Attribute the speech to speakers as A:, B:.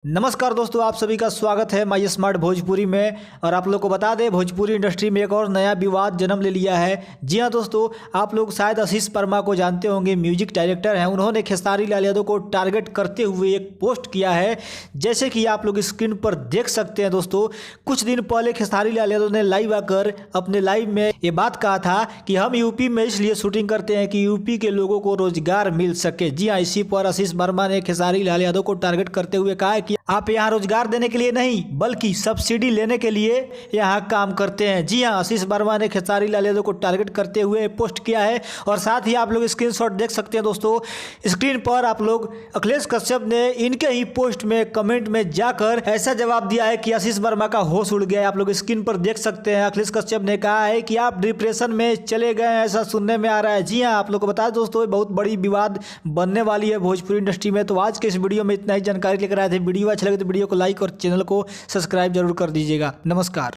A: नमस्कार दोस्तों, आप सभी का स्वागत है माई स्मार्ट भोजपुरी में। और आप लोग को बता दें, भोजपुरी इंडस्ट्री में एक और नया विवाद जन्म ले लिया है। जी हां दोस्तों, आप लोग शायद आशीष वर्मा को जानते होंगे, म्यूजिक डायरेक्टर हैं। उन्होंने खेसारी लाल यादव को टारगेट करते हुए एक पोस्ट किया है, जैसे कि आप लोग स्क्रीन पर देख सकते हैं। दोस्तों, कुछ दिन पहले खेसारी लाल यादव ने लाइव आकर अपने लाइव में ये बात कहा था कि हम यूपी में इसलिए शूटिंग करते हैं कि यूपी के लोगों को रोजगार मिल सके। जी हाँ, इसी पर आशीष वर्मा ने खेसारी लाल यादव को टारगेट करते हुए कहा है कि आप यहाँ रोजगार देने के लिए नहीं बल्कि सब्सिडी लेने के लिए यहाँ काम करते हैं। जी हाँ, आशीष वर्मा ने खेसारी लाल यादव को टारगेट करते हुए पोस्ट किया है। और साथ ही आप लोग स्क्रीनशॉट देख सकते हैं। दोस्तों, स्क्रीन पर आप लोग अखिलेश कश्यप ने इनके ही पोस्ट में कमेंट में जाकर ऐसा जवाब दिया है कि आशीष वर्मा का होश उड़ गया है। आप लोग स्क्रीन पर देख सकते हैं। अखिलेश कश्यप ने कहा है कि आप डिप्रेशन में चले गए हैं, ऐसा सुनने में आ रहा है। जी हाँ, आप लोग को बता दें दोस्तों, बहुत बड़ी विवाद बनने वाली है भोजपुरी इंडस्ट्री में। तो आज के इस वीडियो में इतना ही जानकारी लेकर आए थे। वीडियो अच्छा लगे तो वीडियो को लाइक और चैनल को सब्सक्राइब जरूर कर दीजिएगा। नमस्कार।